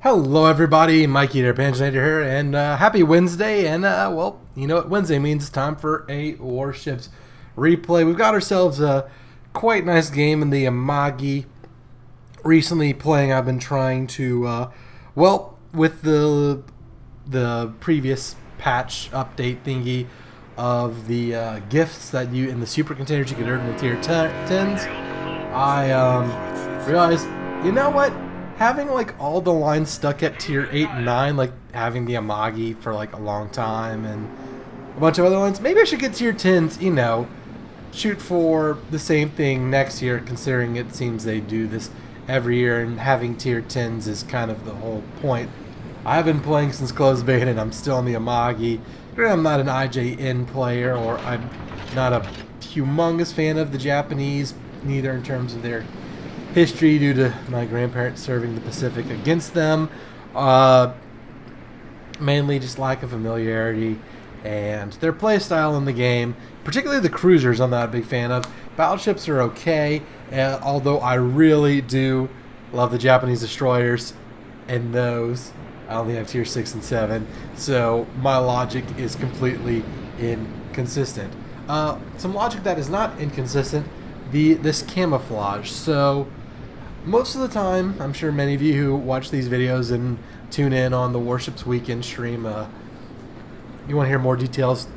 Hello everybody, Mikey there, Panzernator here, and happy Wednesday, and well, you know what Wednesday means. It's time for a Warships replay. We've got ourselves a quite nice game in the Amagi. Recently playing, I've been trying to, well, with the previous patch update thingy of the gifts that you, in the super containers you could earn in tier 10s, I realized, you know what? Having like all the lines stuck at tier 8 and 9, like having the Amagi for like a long time and a bunch of other lines, maybe I should get tier 10s, you know, shoot for the same thing next year, considering it seems they do this every year, and having tier 10s is kind of the whole point. I've been playing since closed beta and I'm still on the Amagi. I'm not an IJN player, or I'm not a humongous fan of the Japanese, neither in terms of their history due to my grandparents serving the Pacific against them. Mainly just lack of familiarity and their playstyle in the game, particularly the cruisers I'm not a big fan of. Battleships are okay, although I really do love the Japanese destroyers, and those I only have tier 6 and 7, so my logic is completely inconsistent. Some logic that is not inconsistent, this camouflage. So most of the time, I'm sure many of you who watch these videos and tune in on the Warships weekend stream, you want to hear more details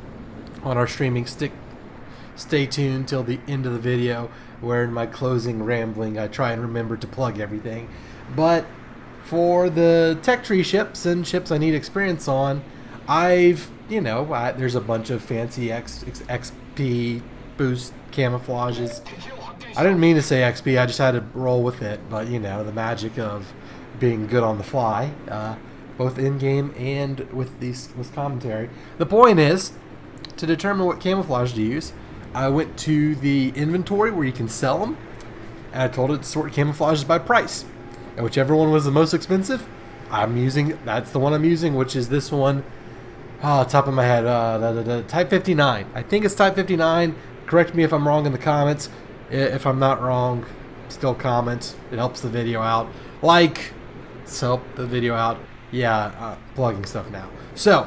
on our streaming, stay tuned till the end of the video, where in my closing rambling I try and remember to plug everything. But for the tech tree ships and ships I need experience on, there's a bunch of fancy XP boost camouflages. I didn't mean to say XP, I just had to roll with it, but you know, the magic of being good on the fly, both in-game and with commentary. The point is, to determine what camouflage to use, I went to the inventory where you can sell them, and I told it to sort camouflages by price. And whichever one was the most expensive, that's the one I'm using, which is this one. Top of my head, Type 59. I think it's Type 59. Correct me if I'm wrong in the comments. If I'm not wrong, still comment. It helps the video out. Help the video out. Yeah, plugging stuff now. So,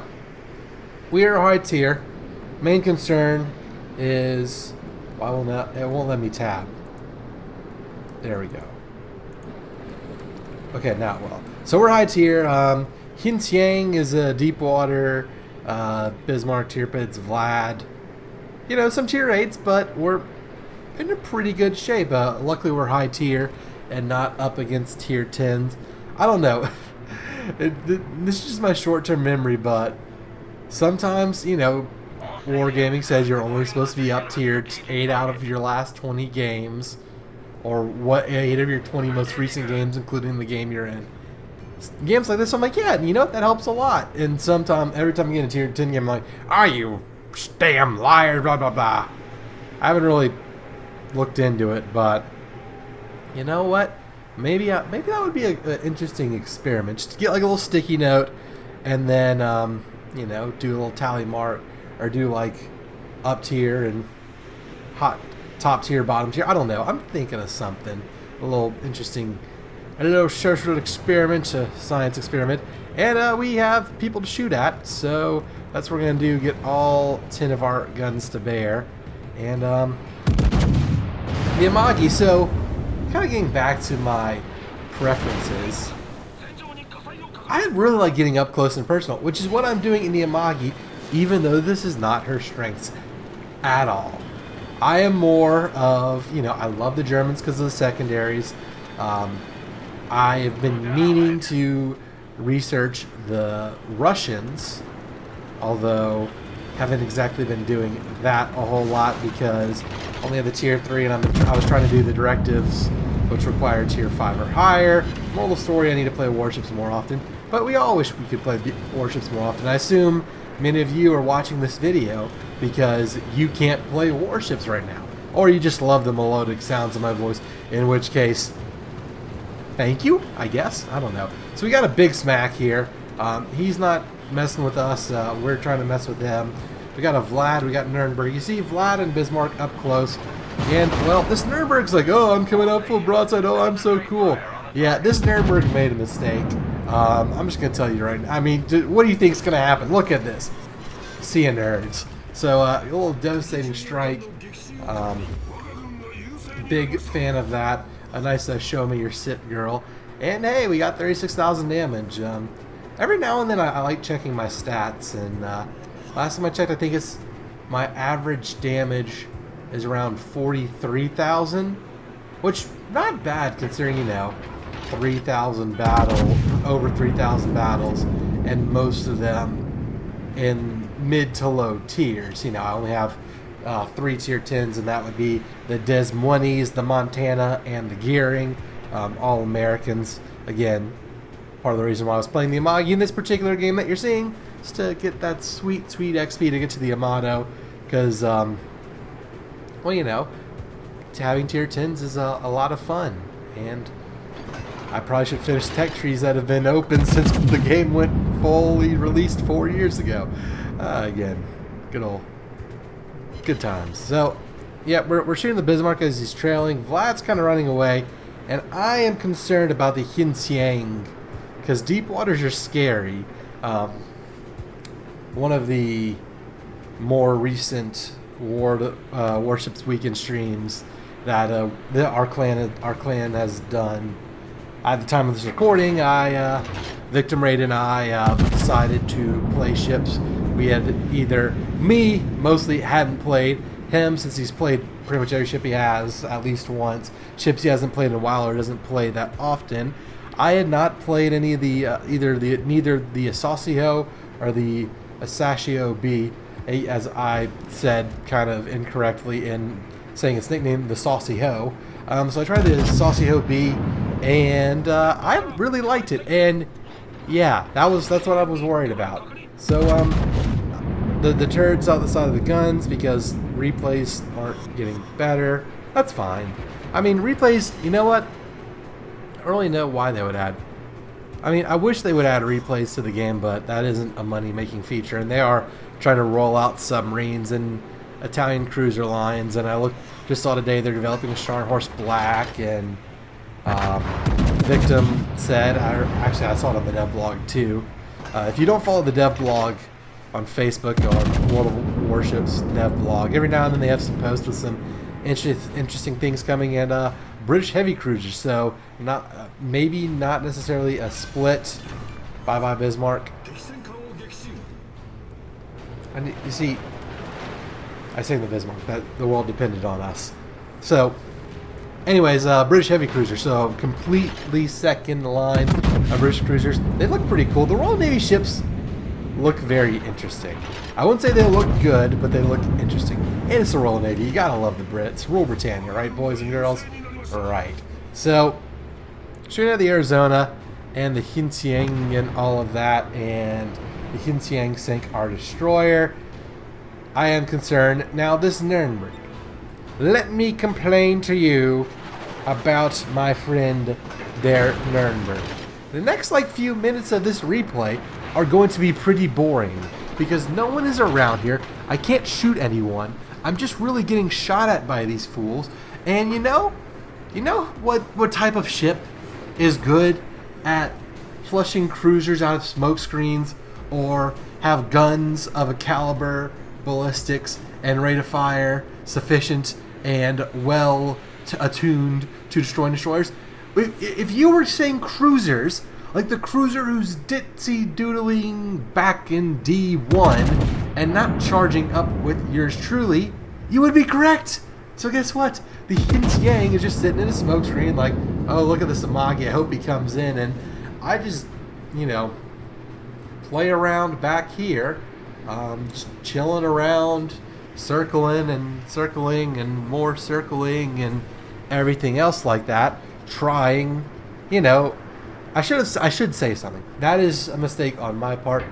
we are high tier. Main concern is it won't let me tab. There we go. Okay, now so we're high tier. Hintiang is a deep water. Bismarck, Tirpitz, Vlad. You know, some tier 8s, but we're in a pretty good shape. Luckily, we're high tier and not up against tier 10s. I don't know. This is just my short-term memory, but sometimes, you know, Wargaming says you're only supposed to be up tier 8 out of your last 20 games, or 8 of your 20 most recent games, including the game you're in. Games like this, I'm like, yeah, you know, that helps a lot. And every time I get a tier 10 game, I'm like, are you damn liar, blah, blah, blah. I haven't really looked into it, but you know what? Maybe that would be an interesting experiment. Just to get like a little sticky note, and then, you know, do a little tally mark, or do like up tier and top tier, bottom tier. I don't know. I'm thinking of something. A little interesting, a little social experiment, a science experiment. And we have people to shoot at, so that's what we're going to do, get all 10 of our guns to bear. And the Amagi, so kind of getting back to my preferences, I really like getting up close and personal, which is what I'm doing in the Amagi, even though this is not her strengths at all. I am more of, you know, I love the Germans because of the secondaries. I have been meaning to research the Russians, although haven't exactly been doing that a whole lot because I only have the tier 3, and I was trying to do the directives, which require tier 5 or higher. Moral of the story, I need to play Warships more often, but we all wish we could play Warships more often. I assume many of you are watching this video because you can't play Warships right now, or you just love the melodic sounds of my voice, in which case, thank you, I guess. I don't know. So we got a big smack here. He's not messing with us. We're trying to mess with him. We got a Vlad. We got Nuremberg. You see Vlad and Bismarck up close. And, well, this Nuremberg's like, oh, I'm coming up full broadside. Oh, I'm so cool. Yeah, this Nuremberg made a mistake. I'm just going to tell you right now. I mean, what do you think is going to happen? Look at this. Sea of Nerds. So, a little devastating strike. Big fan of that. A nice show me your sit girl. And hey, we got 36,000 damage. Every now and then I like checking my stats. And last time I checked, I think it's my average damage is around 43,000. Which, not bad considering, you know, 3,000 over 3,000 battles, and most of them in mid to low tiers. You know, I only have 3 tier 10s, and that would be the Des Moines, the Montana, and the Gearing, all Americans. Again, part of the reason why I was playing the Amagi in this particular game that you're seeing is to get that sweet XP to get to the Amato, because, well, you know, having tier 10s is a lot of fun, and I probably should finish tech trees that have been open since the game went fully released 4 years ago. Again, good times. So, yeah, we're shooting the Bismarck as he's trailing. Vlad's kind of running away, and I am concerned about the Hinsiang, because deep waters are scary. One of the more recent Warships weekend streams that our clan has done. At the time of this recording, Victim Raid and I decided to play ships. We had me mostly hadn't played, him since he's played pretty much every ship he has at least once. Ships he hasn't played in a while or doesn't play that often. I had not played any of the neither the Asasio or the Asasio B, as I said kind of incorrectly in saying its nickname, the Saucy Ho. So I tried the Saucy Ho B, and I really liked it. And yeah, that's what I was worried about. So the turrets out the side of the guns because replays aren't getting better. That's fine. I mean, replays. You know what? I don't really know why they would add. I mean, I wish they would add replays to the game, but that isn't a money-making feature, and they are trying to roll out submarines and Italian cruiser lines. And I just saw today they're developing a Scharnhorst Black, and Victim said, actually I saw it on the dev blog too. If you don't follow the dev blog on Facebook or World of Warships dev blog, every now and then they have some posts with some interesting things coming, and British heavy cruisers. So maybe not necessarily a split. Bye Bismarck. And you see, I say the Bismarck, that the world depended on us. So, anyways, British heavy cruiser. So, completely second line of British cruisers. They look pretty cool. The Royal Navy ships look very interesting. I wouldn't say they look good, but they look interesting. And it's the Royal Navy. You gotta love the Brits. Rule Britannia, right, boys and girls? Right. So, shooting at the Arizona and the Hinsiang and all of that, and the Hinsiang sank our destroyer. I am concerned. Now, this Nuremberg. Let me complain to you about my friend, der Nuremberg. The next, few minutes of this replay are going to be pretty boring because no one is around here. I can't shoot anyone. I'm just really getting shot at by these fools. And you know what type of ship is good at flushing cruisers out of smoke screens, or have guns of a caliber, ballistics, and rate of fire sufficient and well attuned to destroying destroyers? If you were saying cruisers, like the cruiser who's ditzy doodling back in D1 and not charging up with yours truly, you would be correct. So guess what? The Hinsiang is just sitting in a smoke screen like, oh, look at this Amagi, I hope he comes in. And I just, play around back here, just chilling around, circling and more circling and everything else like that, trying, I should say something. That is a mistake on my part.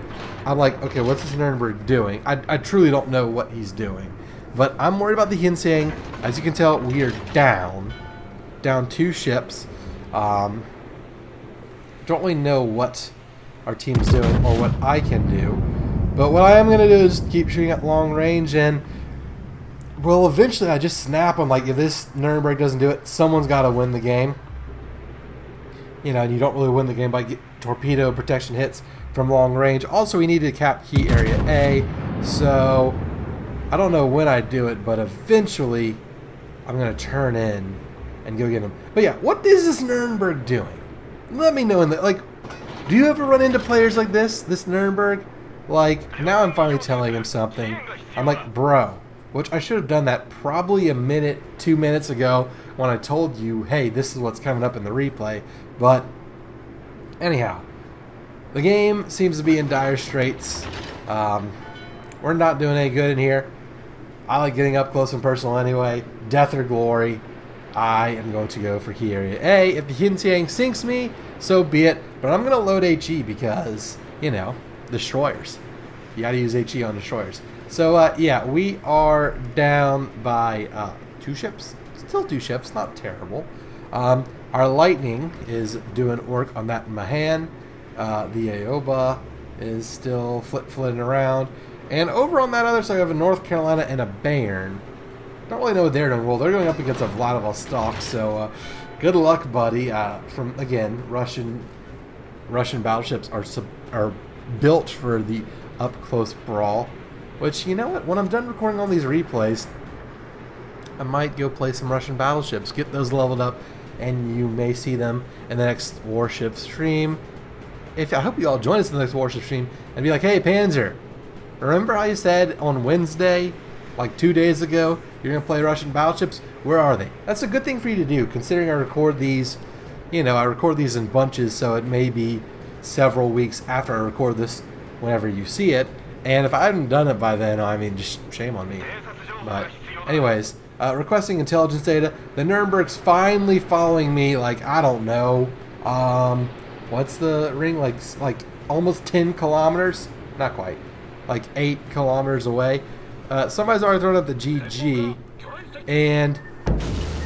I'm like, okay, what's this Nuremberg doing? I truly don't know what he's doing. But I'm worried about the Hinsiang. As you can tell, we are down 2 ships. Don't really know what our team's doing or what I can do. But what I am going to do is keep shooting at long range, and well, eventually I just snap. I'm like, if this Nuremberg doesn't do it, someone's got to win the game. and you don't really win the game by torpedo protection hits from long range. Also, we need to cap key area A, so I don't know when I do it, but eventually I'm going to turn in and go get him. But yeah, what is this Nuremberg doing? Let me know in the, like, do you ever run into players like this Nuremberg? Like, now I'm finally telling him something. I'm like, bro, which I should have done that probably a minute, 2 minutes ago when I told you, hey, this is what's coming up in the replay. But anyhow, the game seems to be in dire straits. We're not doing any good in here. I like getting up close and personal anyway. Death or glory. I am going to go for key area A. If the Xinjiang sinks me, so be it. But I'm going to load HE because, destroyers. You got to use HE on destroyers. So, yeah, we are down by 2 ships. Still 2 ships, not terrible. Our Lightning is doing work on that Mahan. The Aoba is still flitting around. And over on that other side, we have a North Carolina and a Bayern. Don't really know what they're doing. Well, they're going up against a Vladivostok, so good luck, buddy. From, again, Russian battleships are built for the up-close brawl. Which, you know what? When I'm done recording all these replays, I might go play some Russian battleships, get those leveled up, and you may see them in the next Warship stream. I hope you all join us in the next Warship stream and be like, hey, Panzer, remember how you said on Wednesday, like 2 days ago, you're going to play Russian battleships? Where are they? That's a good thing for you to do, considering I record these, I record these in bunches, so it may be several weeks after I record this whenever you see it. And if I hadn't done it by then, I mean, just shame on me. But anyways, requesting intelligence data. The Nuremberg's finally following me, like, I don't know. What's the ring? Like almost 10 kilometers? Not quite. Like 8 kilometers away. Somebody's already thrown up the GG. And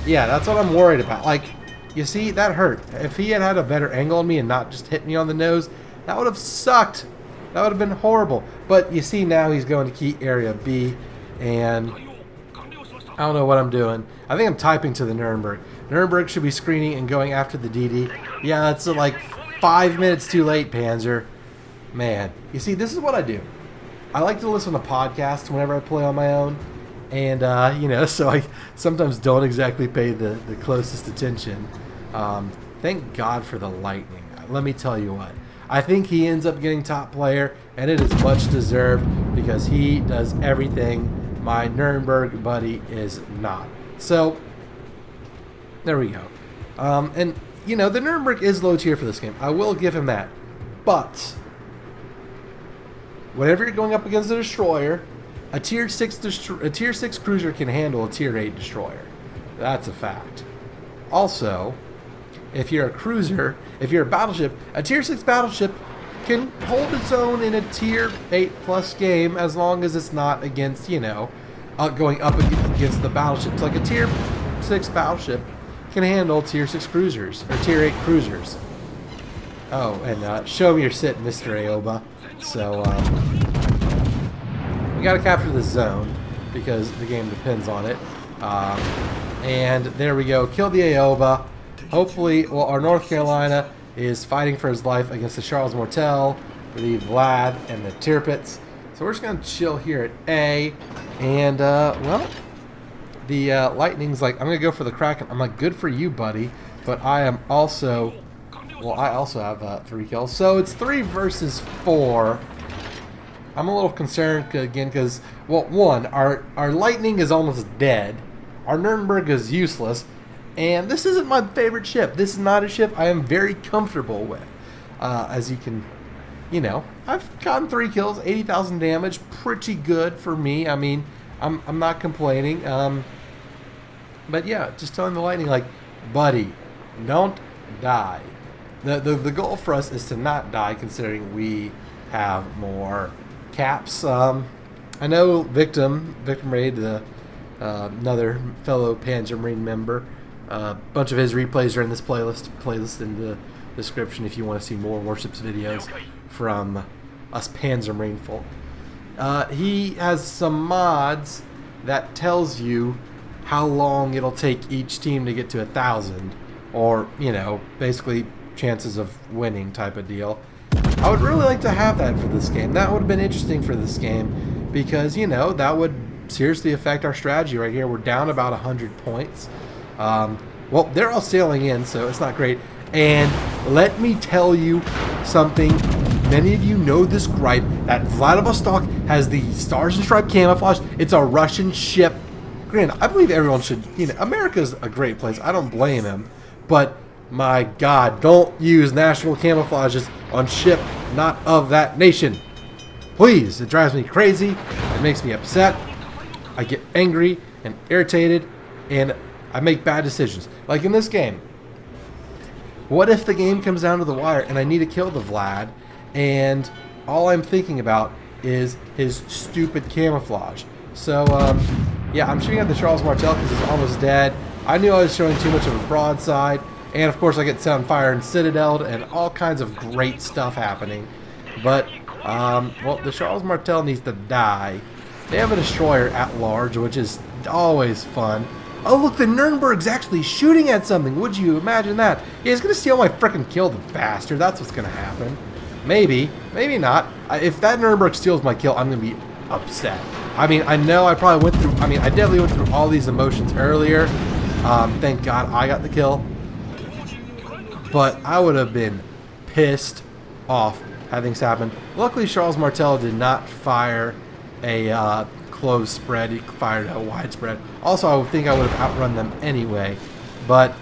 yeah, that's what I'm worried about. Like, you see, that hurt. If he had a better angle on me and not just hit me on the nose, that would have sucked. That would have been horrible. But you see now he's going to key area B. And I don't know what I'm doing. I think I'm typing to the Nuremberg. Nuremberg should be screening and going after the DD. Yeah, that's like 5 minutes too late, Panzer. Man. You see, this is what I do. I like to listen to podcasts whenever I play on my own. And, so I sometimes don't exactly pay the closest attention. Thank God for the Lightning. Let me tell you what. I think he ends up getting top player, and it is much deserved because he does everything my Nuremberg buddy is not. So, there we go. And, the Nuremberg is low tier for this game. I will give him that. But whenever you're going up against a destroyer, a tier 6 cruiser can handle a tier 8 destroyer. That's a fact. Also, if you're a cruiser, if you're a battleship, a tier 6 battleship can hold its own in a tier 8 plus game as long as it's not against, going up against the battleships. Like a tier 6 battleship can handle tier 6 cruisers, or tier 8 cruisers. Oh, and show me your sit, Mr. Aoba. So, we gotta capture the zone because the game depends on it. And there we go, kill the Aoba. Hopefully, well, our North Carolina is fighting for his life against the Charles Mortel, the Vlad, and the Tirpitz. So we're just going to chill here at A. And, well, the Lightning's like, I'm going to go for the Kraken. I'm like, good for you, buddy. But I am also, well, I also have 3 kills. So it's 3 versus 4. I'm a little concerned again because, well, one, our Lightning is almost dead. Our Nuremberg is useless. And this isn't my favorite ship. This is not a ship I am very comfortable with. As you can, I've gotten 3 kills, 80,000 damage. Pretty good for me. I mean, I'm not complaining. But yeah, just telling the Lightning, like, buddy, don't die. The goal for us is to not die, considering we have more caps. I know Victim Raid, another fellow Panzer Marine member. A bunch of his replays are in this playlist in the description if you want to see more Warships videos from us Panzer Marine folk. He has some mods that tells you how long it'll take each team to get to 1,000, or basically chances of winning type of deal. I would really like to have that for this game. That would have been interesting for this game because, you know, that would seriously affect our strategy right here. We're down about 100 points. Well, they're all sailing in, so it's not great. And let me tell you something. Many of you know this gripe that Vladivostok has the Stars and Stripes camouflage. It's a Russian ship. Granted, I believe everyone should, you know, America's a great place. I don't blame him. But my God, don't use national camouflages on ship not of that nation. Please, it drives me crazy. It makes me upset. I get angry and irritated, and I make bad decisions. Like in this game. What if the game comes down to the wire and I need to kill the Vlad, and all I'm thinking about is his stupid camouflage? So, yeah, I'm shooting at the Charles Martel because he's almost dead. I knew I was showing too much of a broadside, and of course I get set on fire and citadeled and all kinds of great stuff happening. But, well, the Charles Martel needs to die. They have a destroyer at large, which is always fun. Oh, look, the Nuremberg's actually shooting at something. Would you imagine that? Yeah, he's going to steal my frickin' kill, the bastard. That's what's going to happen. Maybe. Maybe not. If that Nuremberg steals my kill, I'm going to be upset. I mean, I know I probably went through... I mean, I definitely went through all these emotions earlier. Thank God I got the kill. But I would have been pissed off having this happen. Luckily, Charles Martel did not fire a... close spread. He fired a widespread. Also, I would think I would have outrun them anyway. But,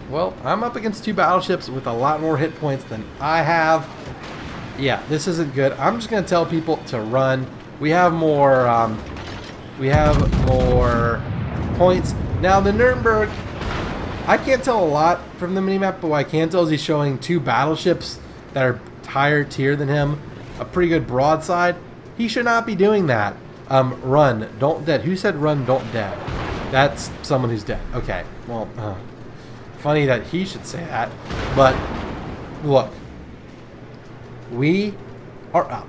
well, I'm up against two battleships with a lot more hit points than I have. Yeah, this isn't good. I'm just going to tell people to run. We have more points. Now, the Nuremberg, I can't tell a lot from the minimap, but what I can tell is he's showing two battleships that are higher tier than him. A pretty good broadside. He should not be doing that. Run, don't dead. Who said run, don't dead? That's someone who's dead. Okay, well, funny that he should say that. But, look. We are up.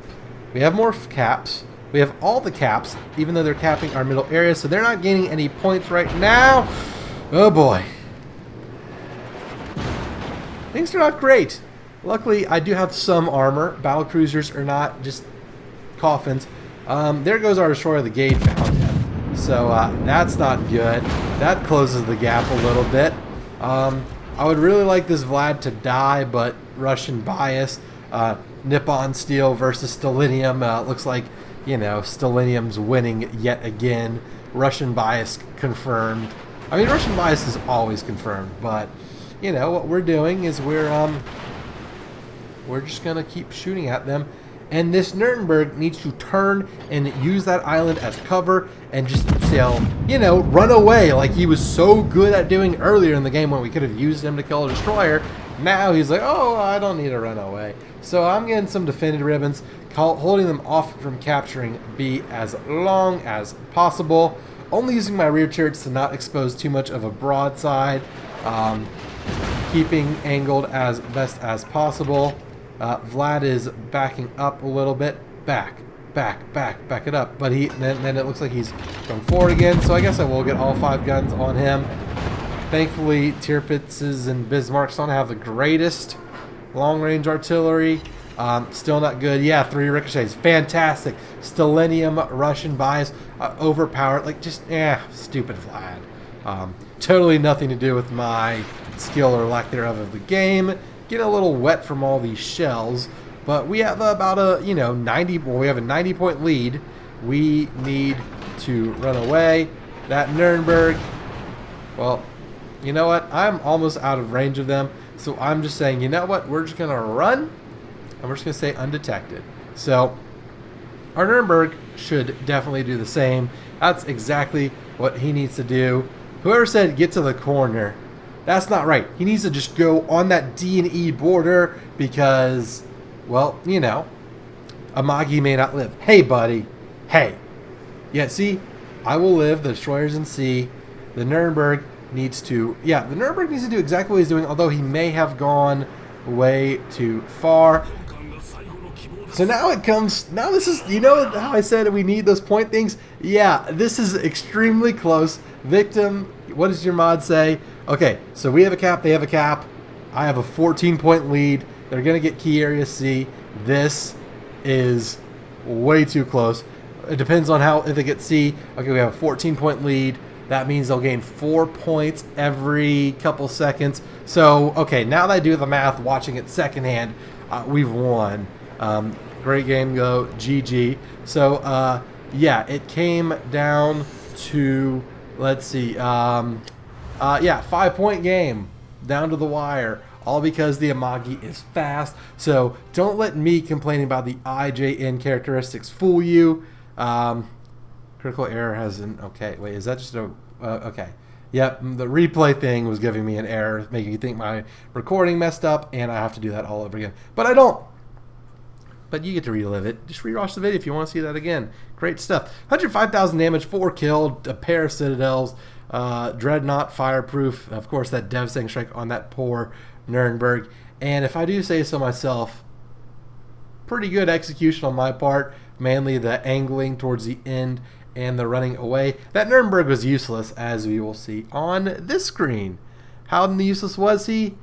We have more caps. We have all the caps, even though they're capping our middle area, so they're not gaining any points right now. Oh, boy. Things are not great. Luckily, I do have some armor. Battle cruisers are not just coffins. There goes our destroyer, the Gade found him. So that's not good. That closes the gap a little bit. I would really like this Vlad to die, but Russian bias. Nippon Steel versus Stalinium. Looks like, you know, Stalinium's winning yet again. Russian bias confirmed. I mean, Russian bias is always confirmed, but, you know, what we're doing is we're just going to keep shooting at them. And this Nuremberg needs to turn and use that island as cover and just sail, you know, run away like he was so good at doing earlier in the game when we could have used him to kill a destroyer. Now he's like, oh, I don't need to run away. So I'm getting some defended ribbons, holding them off from capturing B as long as possible. Only using my rear turrets to not expose too much of a broadside. Keeping angled as best as possible. Vlad is backing up a little bit. Back it up. But then it looks like he's going forward again. So I guess I will get all 5 guns on him. Thankfully, Tirpitz's and Bismarck's don't have the greatest long-range artillery. Still not good. Yeah, 3 ricochets. Fantastic. Stalinium, Russian bias, overpowered. Like, just, stupid Vlad. Totally nothing to do with my skill or lack thereof of the game. Getting a little wet from all these shells, but we have about a, you know, 90. Well, we have a 90-point lead. We need to run away. That Nuremberg. Well, you know what? I'm almost out of range of them, so I'm just saying, you know what? We're just gonna run, and we're just gonna stay undetected. So our Nuremberg should definitely do the same. That's exactly what he needs to do. Whoever said get to the corner. That's not right. He needs to just go on that D and E border because, well, you know, Amagi may not live. Hey, buddy. Hey. Yeah, see, I will live. The destroyer's in C. The Nuremberg needs to, the Nuremberg needs to do exactly what he's doing, although he may have gone way too far. So now it comes, now this is, you know how I said we need those point things? Yeah, this is extremely close. Victim, what does your mod say? Okay, so we have a cap, they have a cap. I have a 14-point lead. They're going to get key area C. This is way too close. It depends on how, if they get C. Okay, we have a 14-point lead. That means they'll gain 4 points every couple seconds. So, okay, now that I do the math, watching it secondhand, we've won. Great game, though. GG. So, yeah, it came down to, let's see, yeah, 5-point game, down to the wire, all because the Amagi is fast. So don't let me complaining about the IJN characteristics fool you. Critical error has an, okay, wait, is that just a, okay. Yep, the replay thing was giving me an error, making me think my recording messed up, and I have to do that all over again. But I don't. But you get to relive it. Just rewatch the video if you want to see that again. Great stuff. 105,000 damage, 4 killed, a pair of citadels, Dreadnought, fireproof. Of course, that devastating strike on that poor Nuremberg. And if I do say so myself, pretty good execution on my part. Mainly the angling towards the end and the running away. That Nuremberg was useless, as we will see on this screen. How useless was he?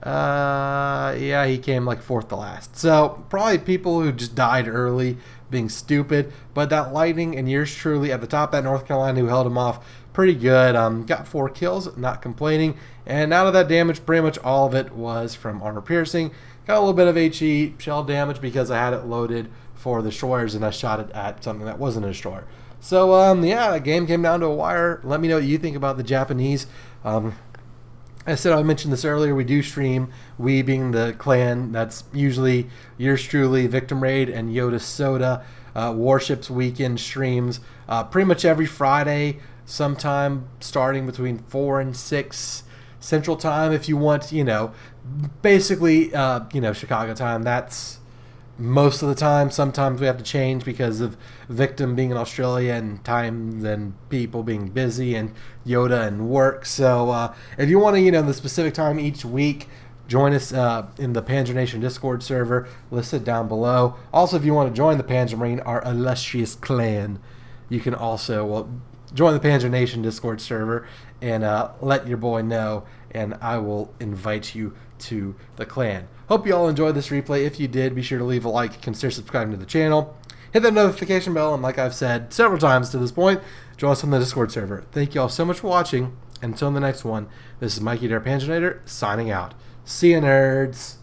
Yeah, he came like 4th to last. So probably people who just died early, being stupid. But that lightning and yours truly at the top, that North Carolina who held him off, pretty good. Got 4 kills, not complaining. And out of that damage, pretty much all of it was from armor piercing. Got a little bit of HE shell damage because I had it loaded for the destroyers and I shot it at something that wasn't a destroyer. So yeah, the game came down to a wire. Let me know what you think about the Japanese. I said I mentioned this earlier. We do stream, we being the clan. That's usually yours truly, Victim Raid, and Yoda Soda. Warships weekend streams pretty much every Friday, sometime starting between 4 and 6 Central Time. If you want, you know, basically, you know, Chicago time. That's most of the time. Sometimes we have to change because of Victim being in Australia and times and people being busy and Yoda and work. So if you want to, you know, the specific time each week, join us in the Panzernation Discord server listed down below. Also, if you want to join the Panzermarine, our illustrious clan, you can also, well, join the Panzernation Discord server and let your boy know, and I will invite you to the clan. Hope you all enjoyed this replay. If you did, be sure to leave a like, consider subscribing to the channel, hit that notification bell, and like I've said several times to this point, join us on the Discord server. Thank you all so much for watching. Until the next one, this is Mikey Panzernator signing out. See ya, nerds.